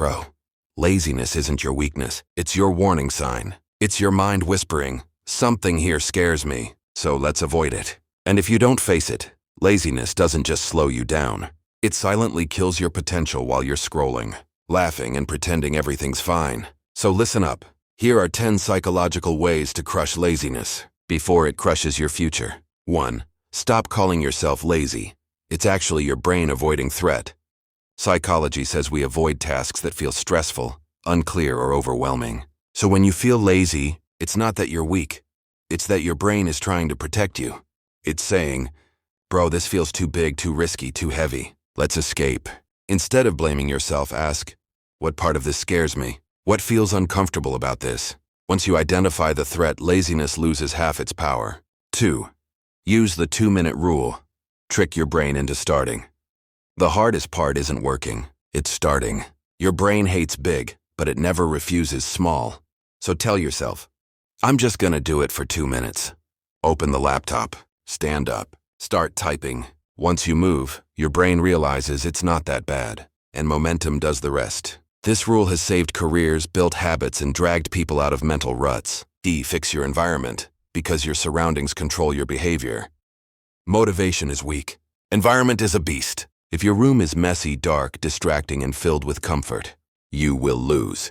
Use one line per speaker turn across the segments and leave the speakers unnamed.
Bro, laziness isn't your weakness. It's your warning sign. It's your mind whispering, something here scares me, so let's avoid it. And if you don't face it, laziness doesn't just slow you down. It silently kills your potential while you're scrolling, laughing and pretending everything's fine. So listen up. Here are 10 psychological ways to crush laziness before it crushes your future. 1. Stop calling yourself lazy. It's actually your brain avoiding threat. Psychology says we avoid tasks that feel stressful, unclear, or overwhelming. So when you feel lazy, it's not that you're weak. It's that your brain is trying to protect you. It's saying, bro, this feels too big, too risky, too heavy. Let's escape. Instead of blaming yourself, ask, what part of this scares me? What feels uncomfortable about this? Once you identify the threat, laziness loses half its power. 2. Use the 2-minute rule. Trick your brain into starting. The hardest part isn't working, it's starting. Your brain hates big, but it never refuses small. So tell yourself, I'm just gonna do it for 2 minutes. Open the laptop, stand up, start typing. Once you move, your brain realizes it's not that bad, and momentum does the rest. This rule has saved careers, built habits, and dragged people out of mental ruts. D. Fix your environment, because your surroundings control your behavior. Motivation is weak. Environment is a beast. If your room is messy, dark, distracting, and filled with comfort, you will lose.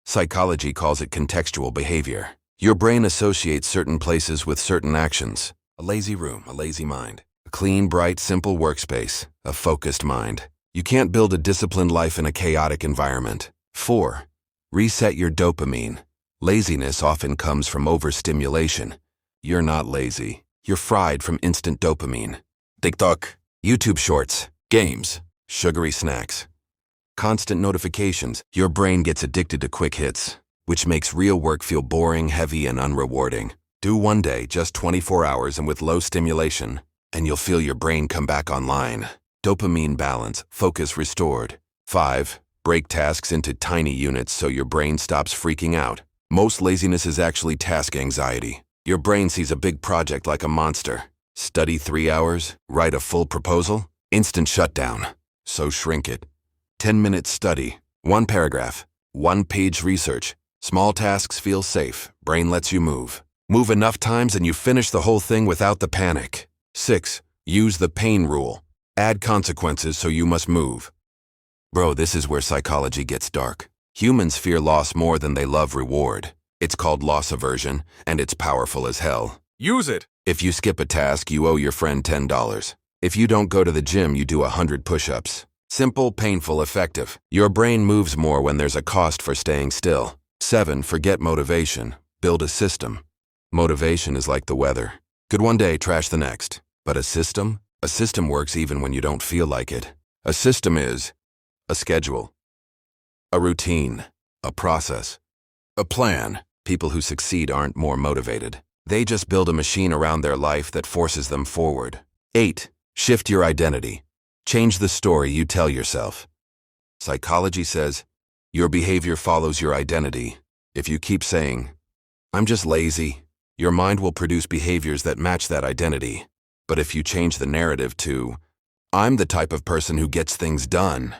Psychology calls it contextual behavior. Your brain associates certain places with certain actions. A lazy room, a lazy mind. A clean, bright, simple workspace, a focused mind. You can't build a disciplined life in a chaotic environment. 4. Reset your dopamine. Laziness often comes from overstimulation. You're not lazy. You're fried from instant dopamine. TikTok, YouTube shorts, games, sugary snacks, constant notifications. Your brain gets addicted to quick hits, which makes real work feel boring, heavy, and unrewarding. Do one day, just 24 hours and with low stimulation, and you'll feel your brain come back online. Dopamine balance, focus restored. 5. Break tasks into tiny units so your brain stops freaking out. Most laziness is actually task anxiety. Your brain sees a big project like a monster. Study 3 hours, write a full proposal, instant shutdown. So shrink it. 10-minute study, 1 paragraph, 1-page research. Small tasks feel safe, brain lets you move. Move enough times and you finish the whole thing without the panic. 6. Use the pain rule. Add consequences so you must move. Bro, this is where psychology gets dark. Humans fear loss more than they love reward. It's called loss aversion, and it's powerful as hell.
Use it.
If you skip a task, you owe your friend $10. If you don't go to the gym, you do 100 push-ups. Simple, painful, effective. Your brain moves more when there's a cost for staying still. 7. Forget motivation. Build a system. Motivation is like the weather. Good one day, trash the next. But a system? A system works even when you don't feel like it. A system is a schedule, a routine, a process, a plan. People who succeed aren't more motivated. They just build a machine around their life that forces them forward. 8. Shift your identity. Change the story you tell yourself. Psychology says your behavior follows your identity. If you keep saying, I'm just lazy, your mind will produce behaviors that match that identity. But if you change the narrative to, I'm the type of person who gets things done,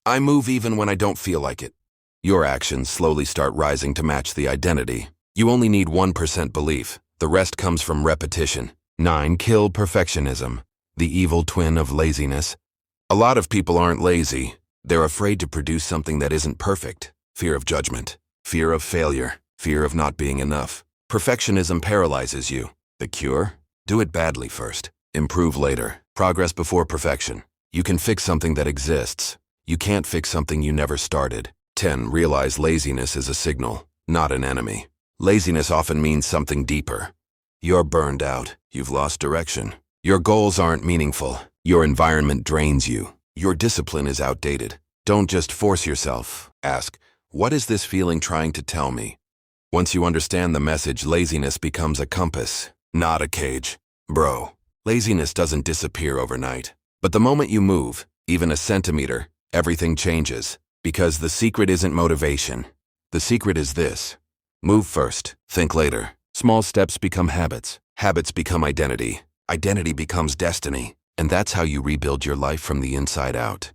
I move even when I don't feel like it, your actions slowly start rising to match the identity. You only need 1% belief. The rest comes from repetition. 9. Kill perfectionism, the evil twin of laziness. A lot of people aren't lazy. They're afraid to produce something that isn't perfect. Fear of judgment, fear of failure, fear of not being enough. Perfectionism paralyzes you. The cure? Do it badly first. Improve later. Progress before perfection. You can fix something that exists. You can't fix something you never started. 10. Realize laziness is a signal, not an enemy. Laziness often means something deeper. You're burned out. You've lost direction. Your goals aren't meaningful. Your environment drains you. Your discipline is outdated. Don't just force yourself. Ask, what is this feeling trying to tell me? Once you understand the message, laziness becomes a compass, not a cage. Bro, laziness doesn't disappear overnight. But the moment you move, even a centimeter, everything changes. Because the secret isn't motivation. The secret is this. Move first, think later. Small steps become habits. Habits become identity. Identity becomes destiny. And that's how you rebuild your life from the inside out.